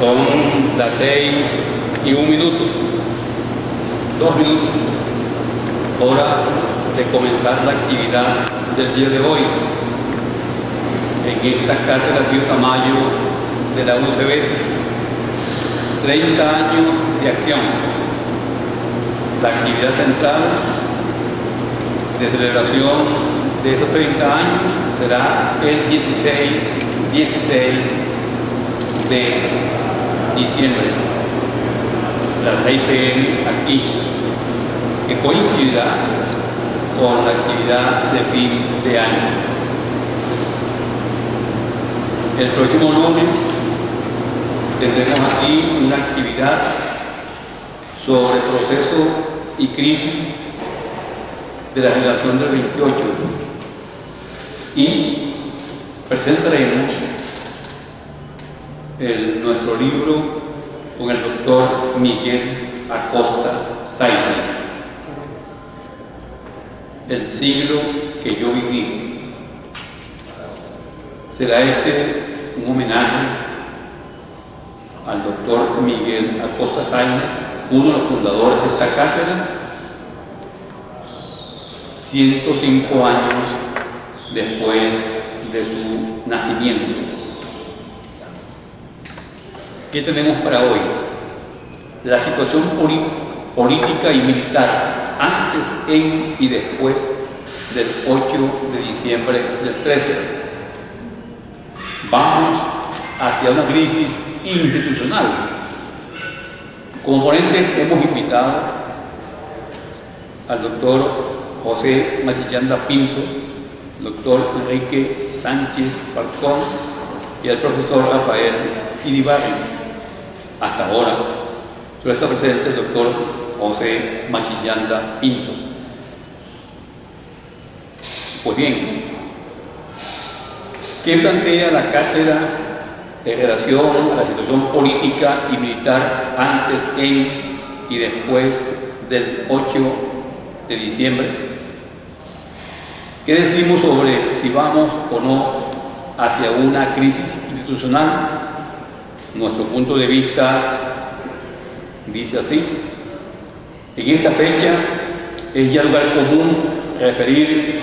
Son las 6:01, 2 minutos, hora de comenzar la actividad del día de hoy en esta cátedra Pío Tamayo de la UCB. 30 años de acción. La actividad central de celebración de estos 30 años será el 16 de diciembre, las 6 p.m. aquí, que coincidirá con la actividad de fin de año. El próximo lunes tendremos aquí una actividad sobre proceso y crisis de la generación del 28 y presentaremos nuestro libro con el doctor Miguel Acosta Sáenz, El siglo que yo viví. Será un homenaje al doctor Miguel Acosta Sáenz, uno de los fundadores de esta cátedra, 105 años después de su nacimiento. ¿Qué tenemos para hoy? La situación política y militar antes, en y después del 8 de diciembre del 13. Vamos hacia una crisis institucional. Como ponente hemos invitado al doctor José Machillanda Pinto, doctor Enrique Sánchez Falcón y al profesor Rafael Iribarren. Hasta ahora solo está presente el doctor José Machillanda Pinto. Pues bien, ¿qué plantea la cátedra en relación a la situación política y militar antes, en y después del 8 de diciembre? ¿Qué decimos sobre si vamos o no hacia una crisis institucional? Nuestro punto de vista dice así: en esta fecha es ya lugar común referir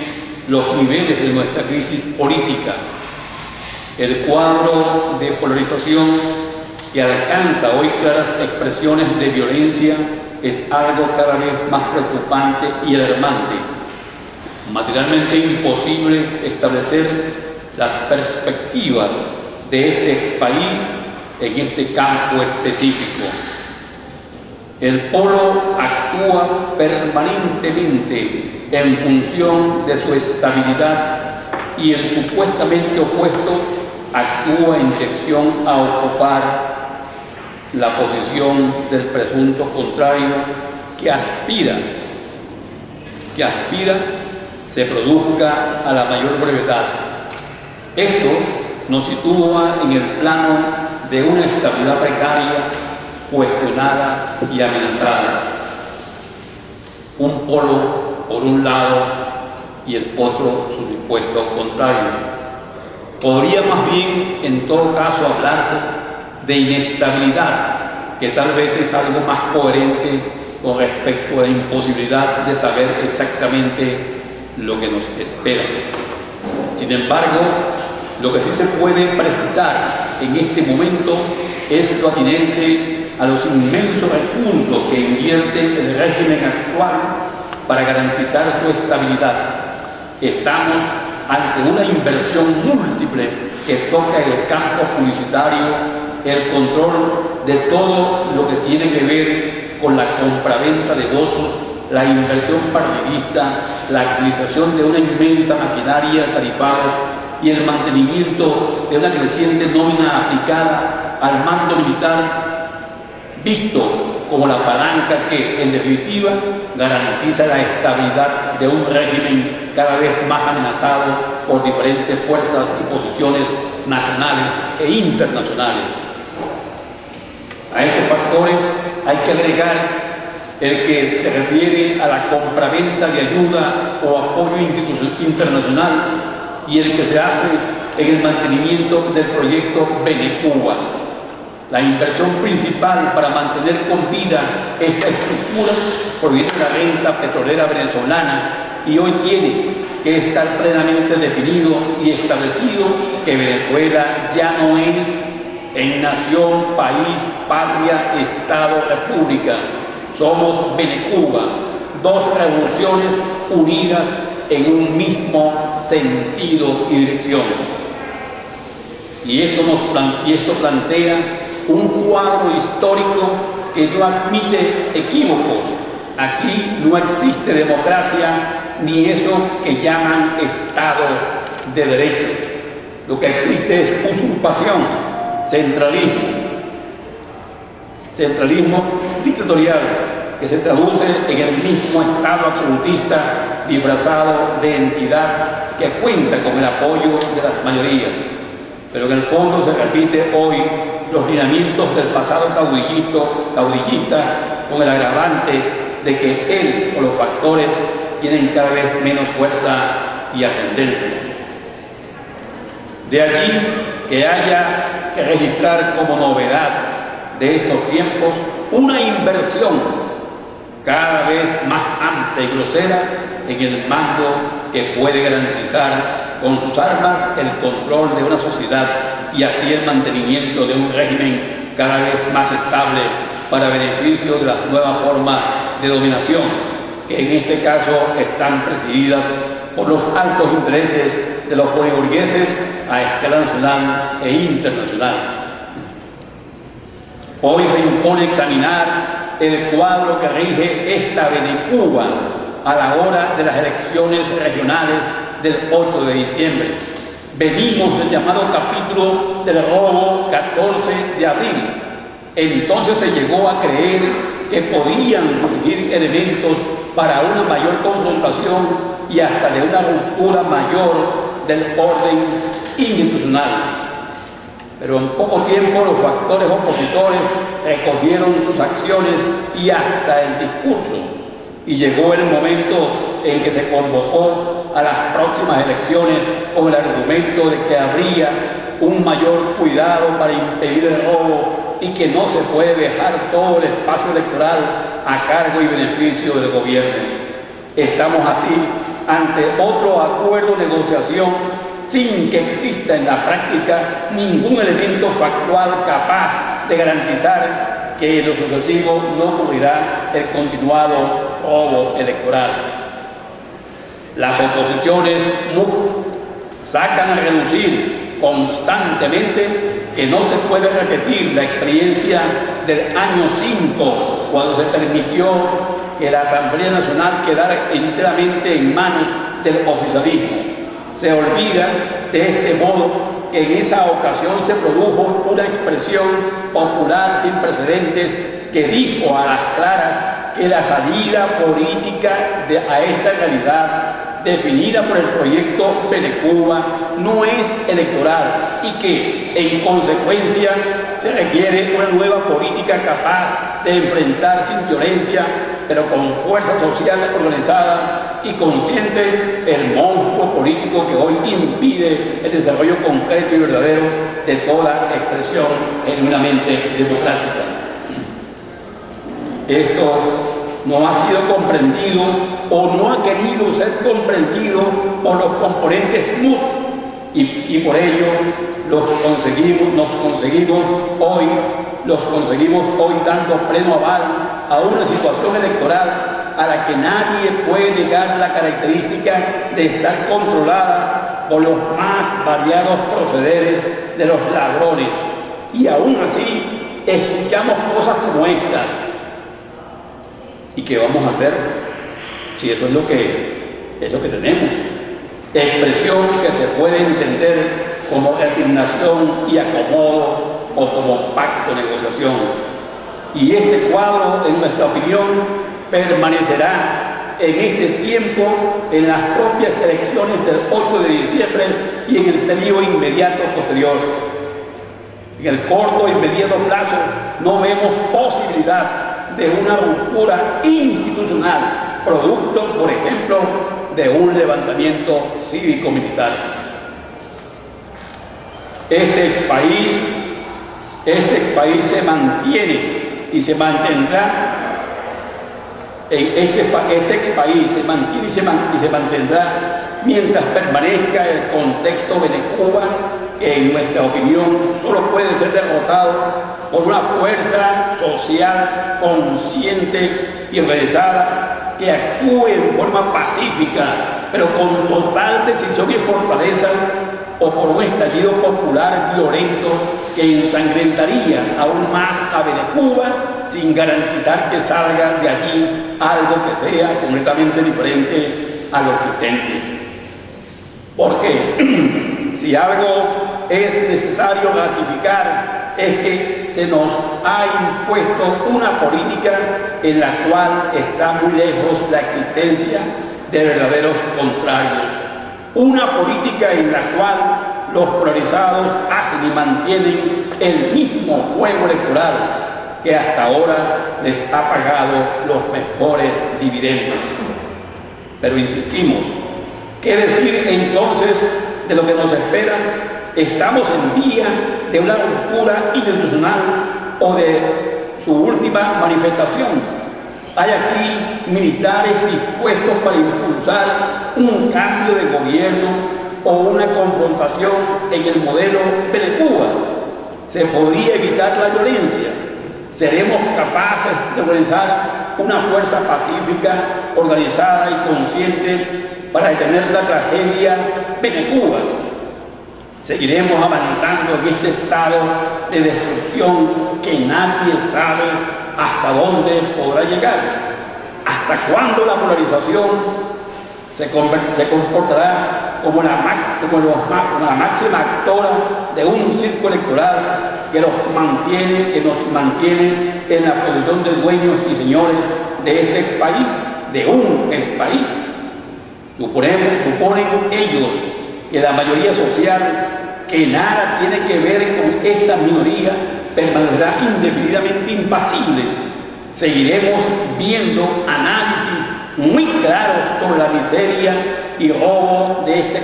los niveles de nuestra crisis política. El cuadro de polarización que alcanza hoy claras expresiones de violencia es algo cada vez más preocupante y alarmante. Materialmente imposible establecer las perspectivas de este expaís en este campo específico. El polo actúa permanentemente en función de su estabilidad y el supuestamente opuesto actúa en dirección a ocupar la posición del presunto contrario que aspira se produzca a la mayor brevedad. Esto nos sitúa en el plano de una estabilidad precaria, cuestionada y amenazada. Un polo por un lado y el otro su supuesto contrario. Podría más bien, en todo caso, hablarse de inestabilidad, que tal vez es algo más coherente con respecto a la imposibilidad de saber exactamente lo que nos espera. Sin embargo, lo que sí se puede precisar en este momento es lo atinente a los inmensos recursos que invierte el régimen actual para garantizar su estabilidad. Estamos ante una inversión múltiple que toca el campo publicitario, el control de todo lo que tiene que ver con la compraventa de votos, la inversión partidista, la utilización de una inmensa maquinaria de tarifados y el mantenimiento de una creciente nómina aplicada al mando militar, visto como la palanca que, en definitiva, garantiza la estabilidad de un régimen cada vez más amenazado por diferentes fuerzas y posiciones nacionales e internacionales. A estos factores hay que agregar el que se refiere a la compraventa de ayuda o apoyo internacional y el que se hace en el mantenimiento del proyecto Benecuba. La inversión principal para mantener con vida esta estructura proviene de la renta petrolera venezolana y hoy tiene que estar plenamente definido y establecido que Venezuela ya no es en nación, país, patria, Estado, república. Somos Venecuba, dos revoluciones unidas en un mismo sentido y dirección. Y esto plantea un cuadro histórico que no admite equívocos. Aquí no existe democracia ni eso que llaman Estado de Derecho. Lo que existe es usurpación, centralismo dictatorial, que se traduce en el mismo Estado absolutista disfrazado de entidad que cuenta con el apoyo de las mayorías. Pero en el fondo se repite hoy los lineamientos del pasado caudillista con el agravante de que él o los factores tienen cada vez menos fuerza y ascendencia. De allí que haya que registrar como novedad de estos tiempos una inversión cada vez más amplia y grosera en el mando que puede garantizar con sus armas el control de una sociedad y así el mantenimiento de un régimen cada vez más estable para beneficio de las nuevas formas de dominación, que en este caso están presididas por los altos intereses de los poliburgueses a escala nacional e internacional. Hoy se impone examinar el cuadro que rige esta Venecuba a la hora de las elecciones regionales del 8 de diciembre. Venimos del llamado capítulo del robo 14 de abril. Entonces se llegó a creer que podían surgir elementos para una mayor confrontación y hasta de una ruptura mayor del orden institucional. Pero en poco tiempo los factores opositores recogieron sus acciones y hasta el discurso, y llegó el momento en que se convocó a las próximas elecciones con el argumento de que habría un mayor cuidado para impedir el robo y que no se puede dejar todo el espacio electoral a cargo y beneficio del gobierno. Estamos así ante otro acuerdo de negociación sin que exista en la práctica ningún elemento factual capaz de garantizar que en lo sucesivo no ocurrirá el continuado robo electoral. Las oposiciones sacan a reducir constantemente que no se puede repetir la experiencia del año 5, cuando se permitió que la Asamblea Nacional quedara enteramente en manos del oficialismo. Se olvida de este modo que en esa ocasión se produjo una expresión popular sin precedentes que dijo a las claras que la salida política a esta realidad definida por el proyecto Venecuba no es electoral y que, en consecuencia, se requiere una nueva política capaz de enfrentar sin violencia, pero con fuerza social organizada y consciente, el monstruo político que hoy impide el desarrollo concreto y verdadero de toda expresión genuinamente democrática. Esto no ha sido comprendido o no ha querido ser comprendido por los componentes MUD y por ello los conseguimos hoy dando pleno aval a una situación electoral a la que nadie puede negar la característica de estar controlada por los más variados procederes de los ladrones. Y aún así escuchamos cosas como esta. ¿Y qué vamos a hacer si eso es lo que tenemos? Expresión que se puede entender como resignación y acomodo o como pacto de negociación. Y este cuadro, en nuestra opinión, permanecerá en este tiempo en las propias elecciones del 8 de diciembre y en el periodo inmediato posterior. En el corto e inmediato plazo no vemos posibilidad de una ruptura institucional, producto, por ejemplo, de un levantamiento cívico-militar. Este expaís Este expaís se mantiene y se mantendrá. Este expaís se mantiene y se mantendrá mientras permanezca el contexto Venecuba, que en nuestra opinión solo puede ser derrotado por una fuerza social consciente y organizada que actúe en forma pacífica, pero con total decisión y fortaleza, o por un estallido popular violento que ensangrentaría aún más a Venecuba sin garantizar que salga de allí algo que sea completamente diferente a lo existente. Porque si algo es necesario ratificar es que se nos ha impuesto una política en la cual está muy lejos la existencia de verdaderos contrarios. Una política en la cual los polarizados hacen y mantienen el mismo juego electoral que hasta ahora les ha pagado los mejores dividendos. Pero insistimos, ¿qué decir entonces de lo que nos espera? ¿Estamos en vía de una ruptura institucional o de su última manifestación? Hay aquí militares dispuestos para impulsar un cambio de gobierno o una confrontación en el modelo Venecuba. ¿Se podría evitar la violencia? ¿Seremos capaces de organizar una fuerza pacífica, organizada y consciente para detener la tragedia Venecuba? Seguiremos avanzando en este estado de destrucción que nadie sabe hasta dónde podrá llegar. ¿Hasta cuándo la polarización se comportará como la máxima actora de un circo electoral que nos mantiene en la posición de dueños y señores de este expaís, de un expaís? Suponen ellos que la mayoría social, que nada tiene que ver con esta minoría, permanecerá indefinidamente impasible. Seguiremos viendo análisis muy claros sobre la miseria y robo de este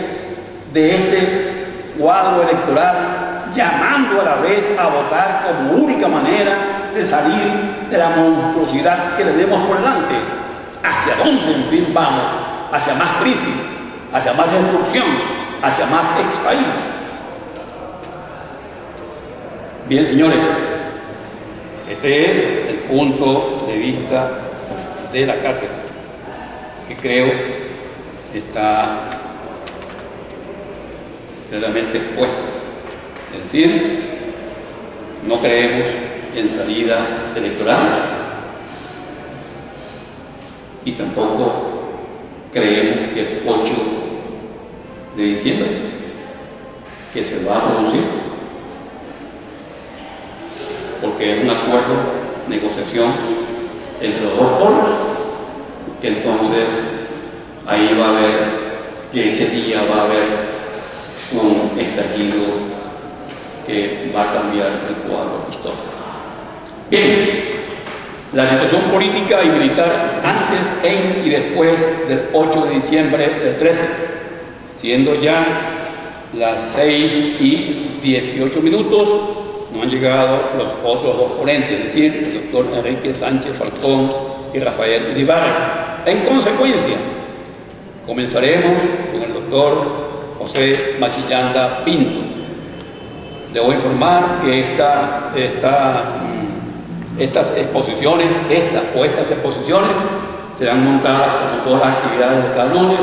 cuadro electoral, llamando a la vez a votar como única manera de salir de la monstruosidad que tenemos por delante. ¿Hacia dónde, en fin, vamos? ¿Hacia más crisis? ¿Hacia más destrucción? ¿Hacia más expaís? Bien, señores, este es el punto de vista de la cátedra, que creo está claramente expuesto. Es decir, no creemos en salida electoral y tampoco creemos que el 8 de diciembre que se va a producir, porque es un acuerdo, negociación entre los dos polos, que entonces ahí va a haber, que ese día va a haber un estallido que va a cambiar el cuadro histórico. Bien, la situación política y militar antes, en y después del 8 de diciembre del 13, siendo ya las 6:18, no han llegado los otros dos ponentes, es decir, el doctor Enrique Sánchez Falcón y Rafael Iribarra. En consecuencia, comenzaremos con el doctor José Machillanda Pinto. Debo informar que estas exposiciones serán montadas como todas las actividades de cada lunes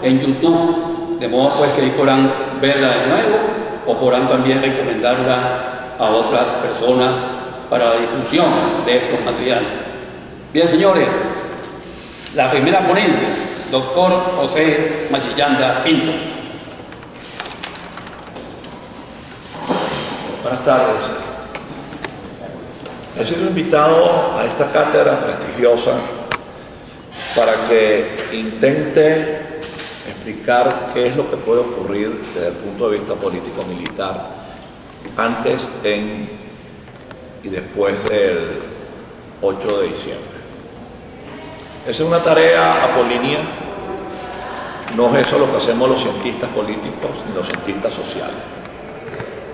en YouTube, de modo pues que ahí podrán verla de nuevo o podrán también recomendarla a otras personas para la difusión de estos materiales. Bien, señores, la primera ponencia, doctor José Machillanda Pinto. Buenas tardes. He sido invitado a esta cátedra prestigiosa para que intente explicar qué es lo que puede ocurrir desde el punto de vista político-militar antes, en y después del 8 de diciembre. Esa es una tarea apolínea, no es eso lo que hacemos los cientistas políticos ni los cientistas sociales.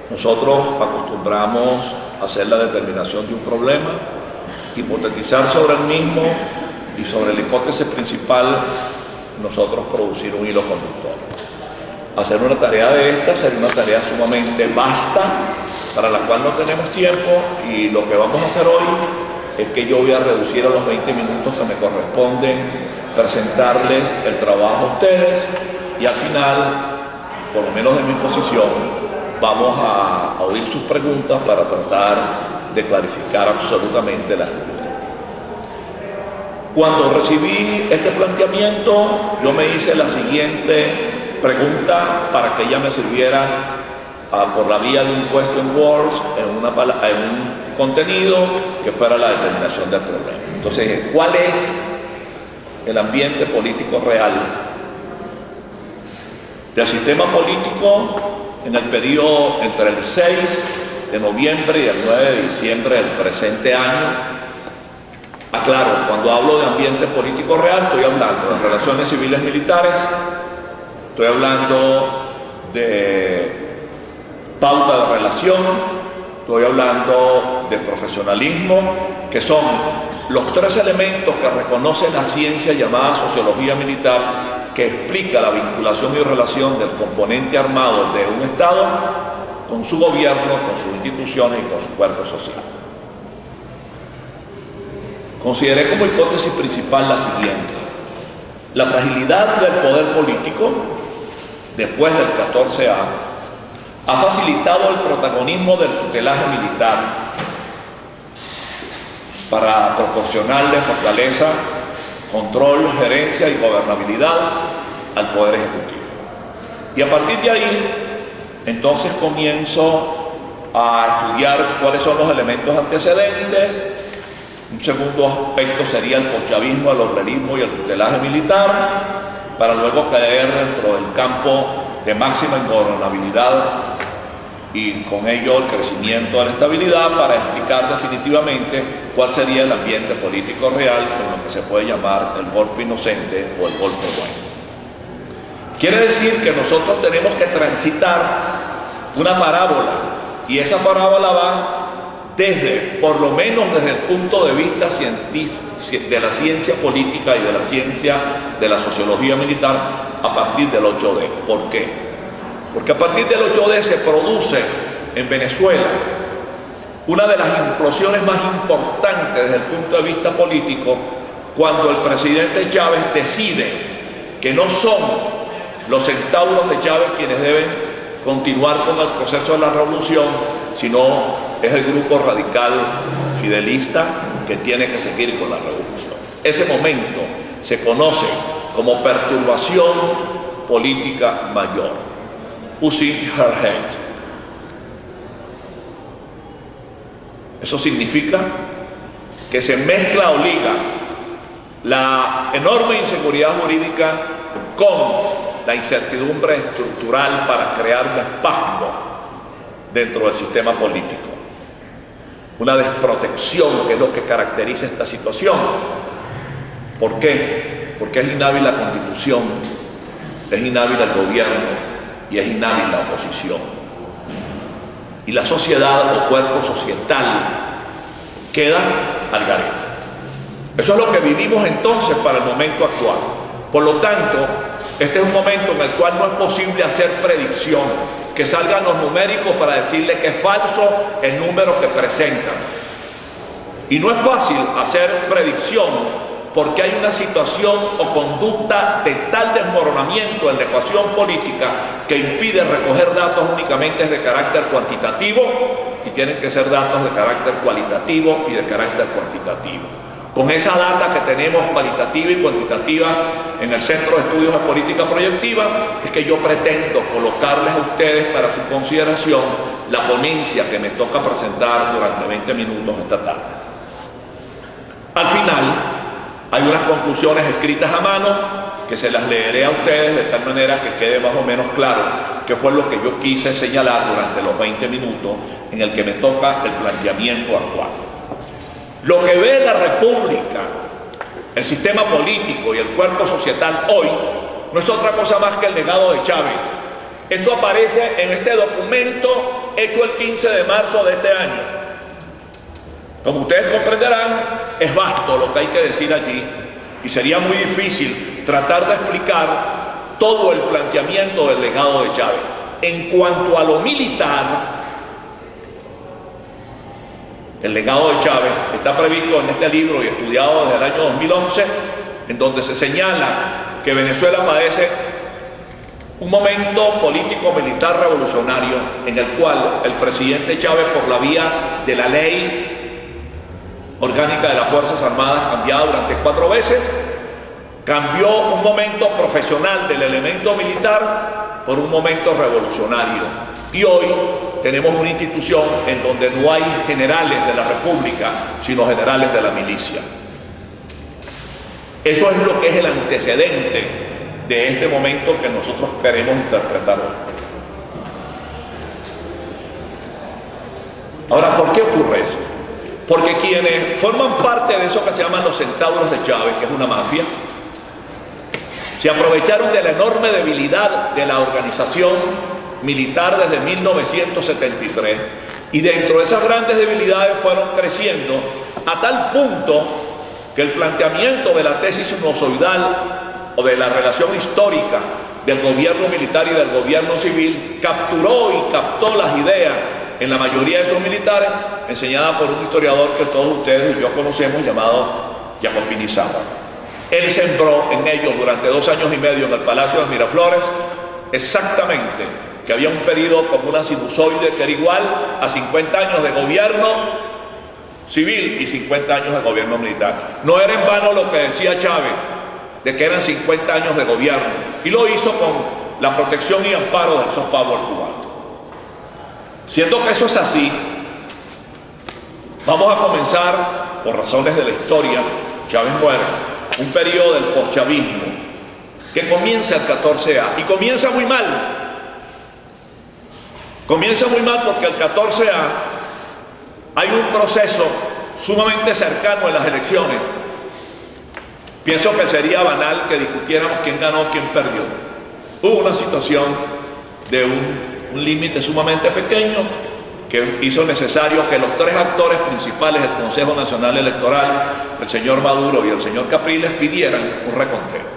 Nosotros acostumbramos hacer la determinación de un problema, hipotetizar sobre el mismo y sobre la hipótesis principal nosotros producir un hilo conductor. Hacer una tarea de esta sería una tarea sumamente vasta, para la cual no tenemos tiempo, y lo que vamos a hacer hoy es que yo voy a reducir a los 20 minutos que me corresponden presentarles el trabajo a ustedes, y al final, por lo menos de mi posición, vamos a oír sus preguntas para tratar de clarificar absolutamente las dudas. Cuando recibí este planteamiento, yo me hice la siguiente pregunta para que ella me sirviera por la vía de un question words en un contenido que fuera la determinación del problema. Entonces, ¿cuál es el ambiente político real del sistema político en el periodo entre el 6 de noviembre y el 9 de diciembre del presente año? Aclaro, cuando hablo de ambiente político real, estoy hablando de relaciones civiles militares, estoy hablando de pauta de relación, estoy hablando de profesionalismo, que son los tres elementos que reconoce la ciencia llamada sociología militar, que explica la vinculación y relación del componente armado de un Estado con su gobierno, con sus instituciones y con su cuerpo social. Consideré como hipótesis principal la siguiente: la fragilidad del poder político después del 14A ha facilitado el protagonismo del tutelaje militar para proporcionarle fortaleza, control, gerencia y gobernabilidad al Poder Ejecutivo. Y a partir de ahí, entonces comienzo a estudiar cuáles son los elementos antecedentes. Un segundo aspecto sería el poschavismo, el obrerismo y el tutelaje militar, para luego caer dentro del campo de máxima ingobernabilidad y con ello el crecimiento de la estabilidad, para explicar definitivamente cuál sería el ambiente político real en lo que se puede llamar el golpe inocente o el golpe bueno. Quiere decir que nosotros tenemos que transitar una parábola, y esa parábola va desde, por lo menos desde el punto de vista de la ciencia política y de la ciencia de la sociología militar, a partir del 8D. ¿Por qué? Porque a partir del 8D se produce en Venezuela una de las implosiones más importantes desde el punto de vista político, cuando el presidente Chávez decide que no son los centauros de Chávez quienes deben continuar con el proceso de la revolución, sino es el grupo radical fidelista que tiene que seguir con la revolución. Ese momento se conoce como perturbación política mayor, Using Her Head. Eso significa que se mezcla o liga la enorme inseguridad jurídica con la incertidumbre estructural para crear un espasmo dentro del sistema político. Una desprotección, que es lo que caracteriza esta situación. ¿Por qué? Porque es inhábil la Constitución, es inhábil el gobierno y es inhábil la oposición. Y la sociedad o cuerpo societal queda al garete. Eso es lo que vivimos entonces para el momento actual. Por lo tanto, este es un momento en el cual no es posible hacer predicción, que salgan los numéricos para decirle que es falso el número que presentan. Y no es fácil hacer predicción porque hay una situación o conducta de tal desmoronamiento en la ecuación política que impide recoger datos únicamente de carácter cuantitativo, y tienen que ser datos de carácter cualitativo y de carácter cuantitativo. Con esa data que tenemos cualitativa y cuantitativa en el Centro de Estudios de Política Proyectiva, es que yo pretendo colocarles a ustedes para su consideración la ponencia que me toca presentar durante 20 minutos esta tarde. Al final, hay unas conclusiones escritas a mano que se las leeré a ustedes de tal manera que quede más o menos claro qué fue lo que yo quise señalar durante los 20 minutos en el que me toca el planteamiento actual. Lo que ve la República, el sistema político y el cuerpo societal hoy no es otra cosa más que el legado de Chávez. Esto aparece en este documento hecho el 15 de marzo de este año, Como ustedes comprenderán, es vasto lo que hay que decir allí y sería muy difícil tratar de explicar todo el planteamiento del legado de Chávez. En cuanto a lo militar, el legado de Chávez está previsto en este libro y estudiado desde el año 2011, en donde se señala que Venezuela padece un momento político-militar revolucionario en el cual el presidente Chávez, por la vía de la ley orgánica de las Fuerzas Armadas, cambiada durante 4 veces, cambió un momento profesional del elemento militar por un momento revolucionario. Y hoy tenemos una institución en donde no hay generales de la República, sino generales de la milicia. Eso es lo que es el antecedente de este momento que nosotros queremos interpretar hoy. Ahora, ¿por qué ocurre eso? Porque quienes forman parte de eso que se llaman los centauros de Chávez, que es una mafia, se aprovecharon de la enorme debilidad de la organización militar desde 1973 y dentro de esas grandes debilidades fueron creciendo a tal punto que el planteamiento de la tesis sinusoidal o de la relación histórica del gobierno militar y del gobierno civil capturó y captó las ideas en la mayoría de esos militares, enseñada por un historiador que todos ustedes y yo conocemos, llamado Jacob Pinizaga. Él sembró en ellos durante 2 años y medio en el Palacio de Miraflores exactamente que había un periodo como una sinusoide que era igual a 50 años de gobierno civil y 50 años de gobierno militar. No era en vano lo que decía Chávez, de que eran 50 años de gobierno, y lo hizo con la protección y amparo del soft power cubano. Siendo que eso es así, vamos a comenzar, por razones de la historia, Chávez muere, un periodo del postchavismo que comienza el 14A y comienza muy mal. Comienza muy mal porque el 14A hay un proceso sumamente cercano en las elecciones. Pienso que sería banal que discutiéramos quién ganó, quién perdió. Hubo una situación de un límite sumamente pequeño que hizo necesario que los 3 actores principales del Consejo Nacional Electoral, el señor Maduro y el señor Capriles, pidieran un reconteo.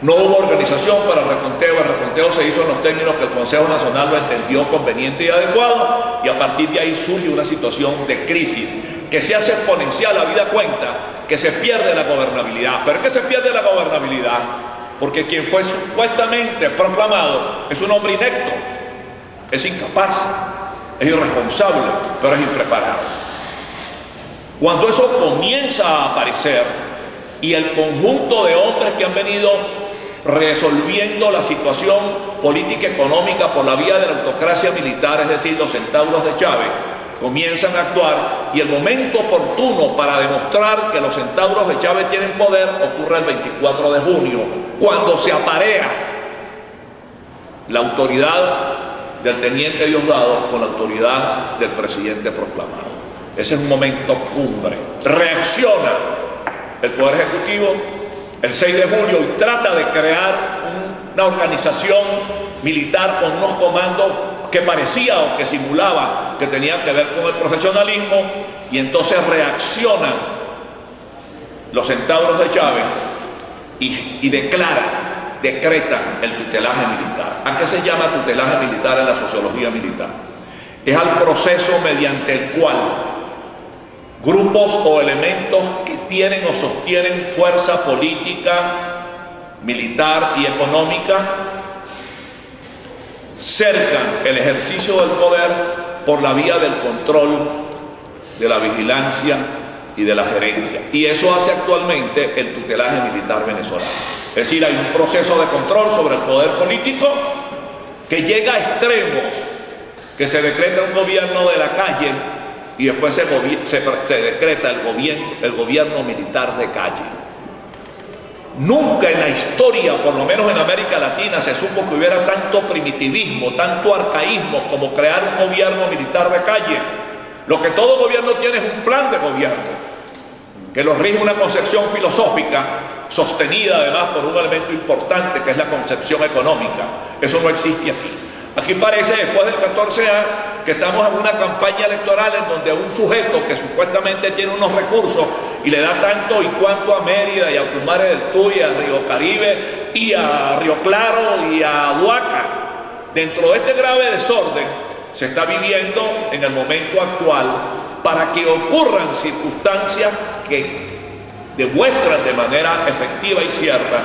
No hubo organización para el reconteo se hizo en los términos que el Consejo Nacional lo entendió conveniente y adecuado, y a partir de ahí surge una situación de crisis que se hace exponencial, habida cuenta que se pierde la gobernabilidad. ¿Pero qué se pierde la gobernabilidad? Porque quien fue supuestamente proclamado es un hombre inepto, es incapaz, es irresponsable, pero es impreparado. Cuando eso comienza a aparecer y el conjunto de hombres que han venido resolviendo la situación política y económica por la vía de la autocracia militar, es decir, los centauros de Chávez, comienzan a actuar, y el momento oportuno para demostrar que los centauros de Chávez tienen poder ocurre el 24 de junio, cuando se aparea la autoridad del teniente Diosdado con la autoridad del presidente proclamado. Ese es un momento cumbre. Reacciona el Poder Ejecutivo el 6 de julio y trata de crear una organización militar con unos comandos que parecía o que simulaba que tenían que ver con el profesionalismo, y entonces reaccionan los centauros de Chávez y decretan el tutelaje militar. ¿A qué se llama tutelaje militar en la sociología militar? Es al proceso mediante el cual grupos o elementos que tienen o sostienen fuerza política, militar y económica cercan el ejercicio del poder por la vía del control, de la vigilancia y de la gerencia. Y eso hace actualmente el tutelaje militar venezolano. Es decir, hay un proceso de control sobre el poder político que llega a extremos, que se decreta un gobierno de la calle y después se decreta el gobierno militar de calle. Nunca en la historia, por lo menos en América Latina, se supo que hubiera tanto primitivismo, tanto arcaísmo como crear un gobierno militar de calle. Lo que todo gobierno tiene es un plan de gobierno, que lo rige una concepción filosófica, sostenida además por un elemento importante que es la concepción económica. Eso no existe aquí. Aquí parece, después del 14A, que estamos en una campaña electoral en donde un sujeto que supuestamente tiene unos recursos y le da tanto y cuanto a Mérida y a Pumares del Tuy, a Río Caribe y a Río Claro y a Duaca. Dentro de este grave desorden se está viviendo en el momento actual para que ocurran circunstancias que demuestran de manera efectiva y cierta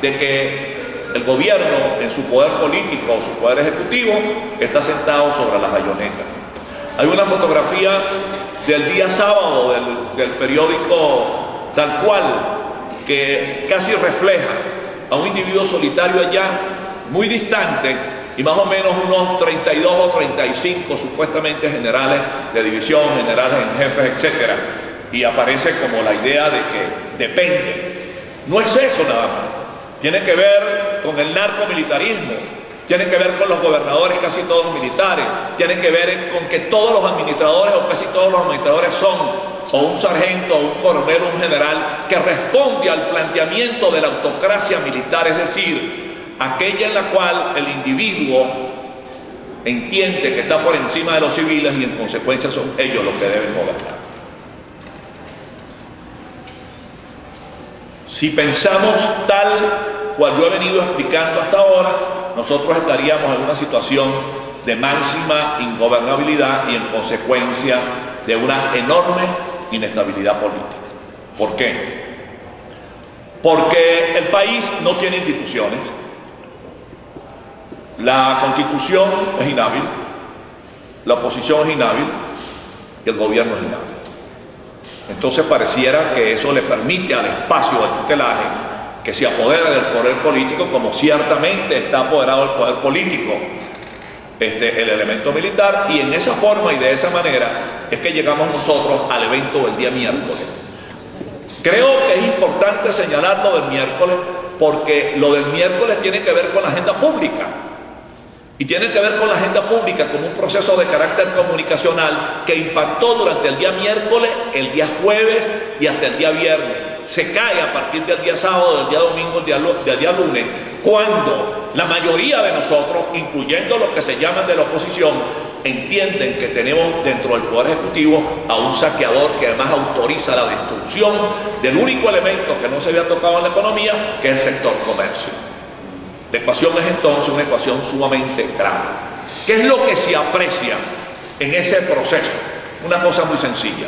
de que el gobierno en su poder político o su poder ejecutivo está sentado sobre las bayonetas. Hay una fotografía del día sábado del periódico Tal Cual que casi refleja a un individuo solitario allá, muy distante, y más o menos unos 32 o 35 supuestamente generales de división, generales en jefes, etc. Y aparece como la idea de que depende. No es eso nada más. Tiene que ver con el narcomilitarismo, tiene que ver con los gobernadores casi todos militares, tiene que ver con que todos los administradores o casi todos los administradores son o un sargento, o un coronel, o un general que responde al planteamiento de la autocracia militar, es decir, aquella en la cual el individuo entiende que está por encima de los civiles y en consecuencia son ellos los que deben gobernar. Si pensamos tal cual yo he venido explicando hasta ahora, nosotros estaríamos en una situación de máxima ingobernabilidad y en consecuencia de una enorme inestabilidad política. ¿Por qué? Porque el país no tiene instituciones, la Constitución es inhábil, la oposición es inhábil y el gobierno es inhábil. Entonces pareciera que eso le permite al espacio del tutelaje que se apodera del poder político, como ciertamente está apoderado el poder político, el elemento militar, y en esa forma y de esa manera es que llegamos nosotros al evento del día miércoles. Creo que es importante señalar lo del miércoles porque lo del miércoles tiene que ver con la agenda pública. Y tiene que ver con la agenda pública como un proceso de carácter comunicacional que impactó durante el día miércoles, el día jueves y hasta el día viernes. Se cae a partir del día sábado, del día domingo, del día lunes, cuando la mayoría de nosotros, incluyendo los que se llaman de la oposición, entienden que tenemos dentro del Poder Ejecutivo a un saqueador que además autoriza la destrucción del único elemento que no se había tocado en la economía, que es el sector comercio. La ecuación es entonces una ecuación sumamente grave. ¿Qué es lo que se aprecia en ese proceso? Una cosa muy sencilla,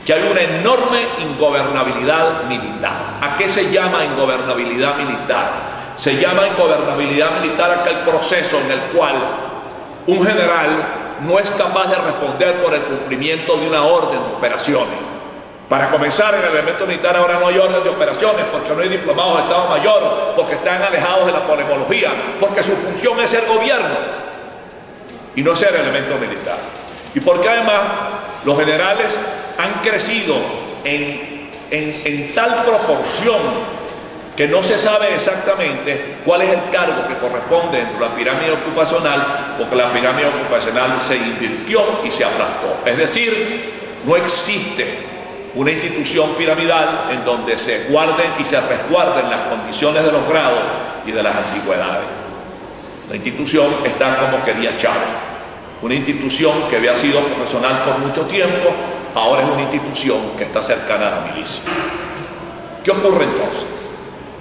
que hay una enorme ingobernabilidad militar. ¿A qué se llama ingobernabilidad militar? Se llama ingobernabilidad militar aquel proceso en el cual un general no es capaz de responder por el cumplimiento de una orden de operaciones. Para comenzar, en el elemento militar ahora no hay orden de operaciones porque no hay diplomados de Estado Mayor, porque están alejados de la polemología, porque su función es ser gobierno y no ser elemento militar. Y porque además los generales han crecido en tal proporción que no se sabe exactamente cuál es el cargo que corresponde dentro de la pirámide ocupacional, porque la pirámide ocupacional se invirtió y se aplastó. Es decir, no existe una institución piramidal en donde se guarden y se resguarden las condiciones de los grados y de las antigüedades. La institución está como quería Chávez, una institución que había sido profesional por mucho tiempo, ahora es una institución que está cercana a la milicia. ¿Qué ocurre entonces?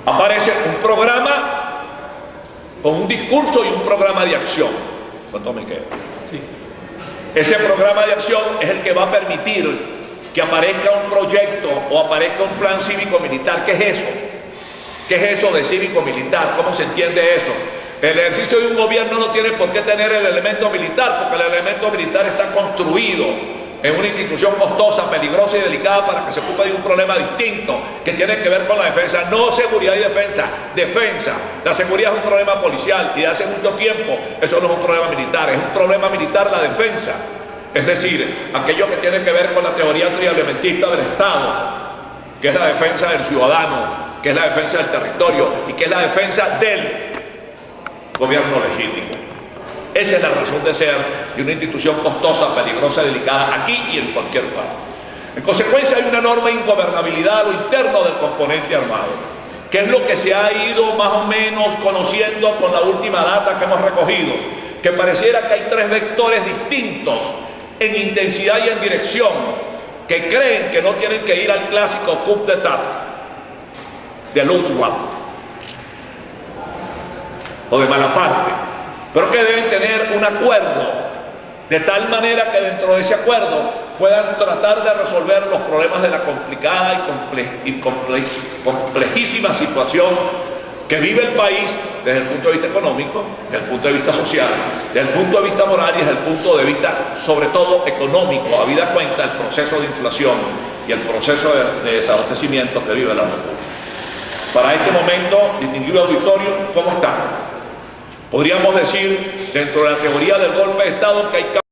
Aparece un programa con un discurso y un programa de acción. ¿Cuánto me queda? Sí. Ese programa de acción es el que va a permitir que aparezca un proyecto o aparezca un plan cívico-militar. ¿Qué es eso? ¿Qué es eso de cívico-militar? ¿Cómo se entiende eso? El ejercicio de un gobierno no tiene por qué tener el elemento militar, porque el elemento militar está construido en una institución costosa, peligrosa y delicada para que se ocupe de un problema distinto que tiene que ver con la defensa, no seguridad y defensa, defensa. La seguridad es un problema policial y de hace mucho tiempo eso no es un problema militar, es un problema militar la defensa. Es decir, aquello que tiene que ver con la teoría trielementista del Estado, que es la defensa del ciudadano, que es la defensa del territorio y que es la defensa del gobierno legítimo. Esa es la razón de ser de una institución costosa, peligrosa y delicada aquí y en cualquier parte. En consecuencia hay una enorme ingobernabilidad a lo interno del componente armado, que es lo que se ha ido más o menos conociendo con la última data que hemos recogido. que pareciera que hay tres vectores distintos en intensidad y en dirección, que creen que no tienen que ir al clásico coup d'état de l'autre o de Malaparte, pero que deben tener un acuerdo de tal manera que dentro de ese acuerdo puedan tratar de resolver los problemas de la complicada y complejísima situación que vive el país desde el punto de vista económico, desde el punto de vista social, desde el punto de vista moral y desde el punto de vista, sobre todo, económico, habida cuenta el proceso de inflación y el proceso de desabastecimiento que vive la República. Para este momento, distinguido auditorio, ¿cómo está? Podríamos decir, dentro de la teoría del golpe de Estado, que hay